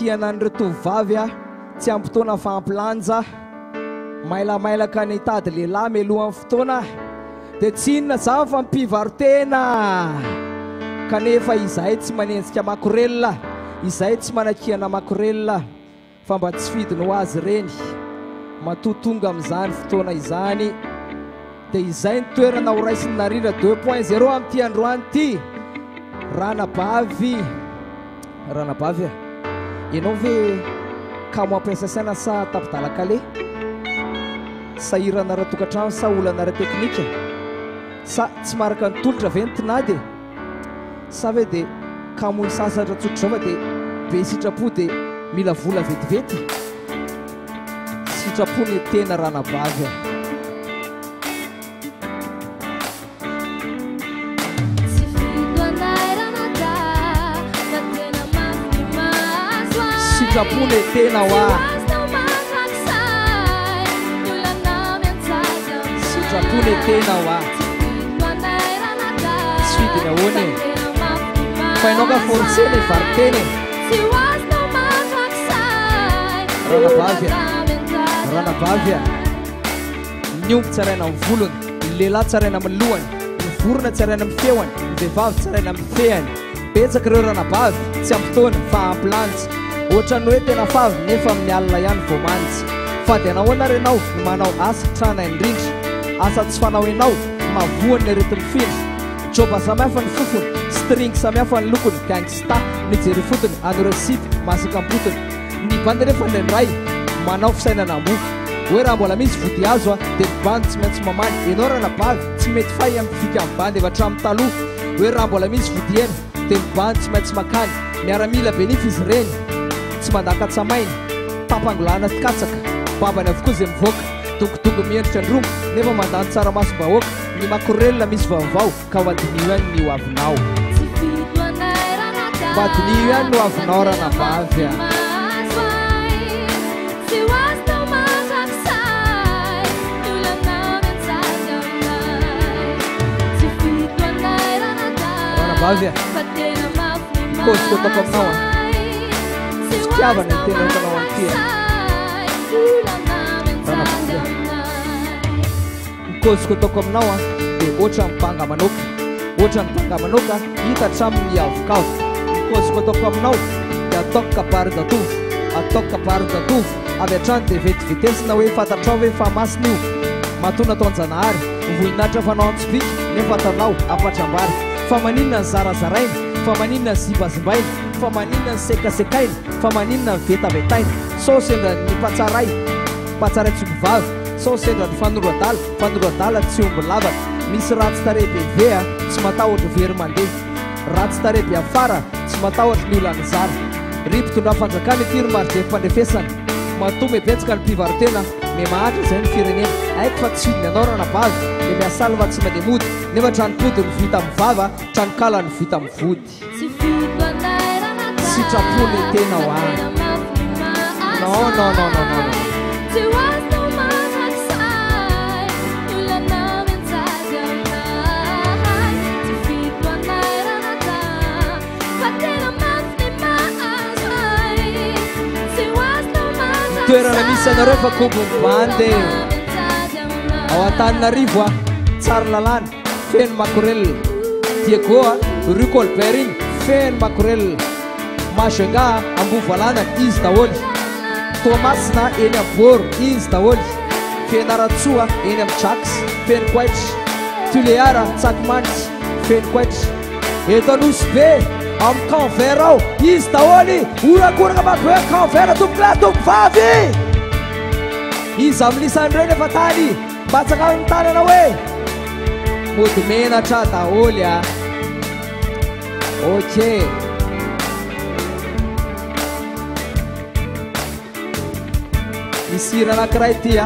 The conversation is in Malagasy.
fanakiana ny retovavy a tsy ampitoana fampilanja mailamailaka ny tady lehilahy melohan'ny fotoana dia tsy inona zany fa mpivarotena kanefa izahay tsy manenjika makorelina izahay tsy manakiana makorelina fa mba tsy fidiny ho azy reny matotonga amin'izany fotoana izany dia izay ny toerana ho raisiny narindra 2.0 amin'ity androany ity ranabavy a ianao ve ka mampiasa saina sa tapidalakale sa irana raha tokantrano sa olana raha teknika sa tsy maraka ny tolotra ve ny tinady sa ve dia kamoy sasatra tsotra fa dia be sitrapo dia mila vola vetivety sitrapo ny tena ranabavy sitrapony tena wa sitrapony tena wa sfidiny ahoany fa ianao ka forceny varoteny ranabavy ny omby tsaraina amin'ny volony ny lehilahy tsaraina amin'ny lohany ny vorona tsaraina amin'ny feoany ny vehivavy tsaraina amin'ny fehany betsaka ireo ranabavy tsy ampitoana fa ampilanja ohatrany hoe tena favy nefa amin'ny alina ihany vao manitsy fa dia nahoana renao ny manao asa trana indrindra asa tsy fanao ianao mavoany ny aretin'ny findra joba samihafa ny fofony string samihafa ny lokony gangsta ny jery fotony anoresipy masakambotony ny bandy nefa nendray manao fisainana mofo hoe raha mbola misy vody azo a dia ny bandy tsy maintsy mamany ianao ranabavy tsy mety fay amin'ny fika amin'ny bandy efa hatramin'ny taloha hoe raha mbola misy vody ena dia ny bandy tsy maintsy makany miaramila benify izy ireny tsy mandaka-tsamainy tampangolana tikatsaka babany avokoa izay mivoaka dongodongo miendrika androngo nefa mandany tsaramasom-bahoaka ny makorelina misy vaovao ka vadinio ihany ny hoavinao vadinio ihany no hoavinao ranabavy ranabavy kosiko atako aminao fitiavana ny tena hitanao an'ity mikosiko ataoko aminao a dia ohatra mipanga manoka ohatra mipanga manoka hita hatraminy avokavo mikosiko ataoko aminao dia ataoko kabarin-datovy ataoko kabarin-datovy avy hatrany dia vetivitesina hoe fantatrao hoe fa masina io matona atao an-janahary voninahitra fanao antsopika nefa atanao ampatram-bary fa maninona ny zarazaraina fa maninona ny zibazimbaina fa maninona ny sekasekaina fa maninona ny vetavetaina sao sendra ny mpatsaray tsombivavy sao sendra ny fanoradala tsy omby lavaka misy ratsy tarebe vea tsy matahotra very mandeha ratsy tarebe afara tsy matahotra ny olany zara ripotondra fanjakana ity ry maridefy mpandrefesana matome betsaka ny mpivarotena me mahatra izay ny firenena aiko fa tsy hidiny anao ranabavy dia miasalva tsy mandeha mody nefa tranopody ny vita amin'ny vava tranokala ny vita amin'ny vody sitrapony tena ho any non toerana misy anareo fa kombony bandy ao Antananarivo a tsara lalàna feno makorelina Diego a rue Colbert iny feno makorelina Majunga Ambovalana izy daholo Toamasina eny Amboro izy daholo Fianaratsoa eny amin'ny Jax feno quaitra Tuleara Tsakimanitra feno quaitra eto Anosy-Be amin'ny Canvert ao izy daholo orakorana magoe Canvert tomboklahy tombovavy izy amin'isany reny efa tany mbatsaka amin'ny tanana hoe mody menatra daholo a ok isira anankiray ity a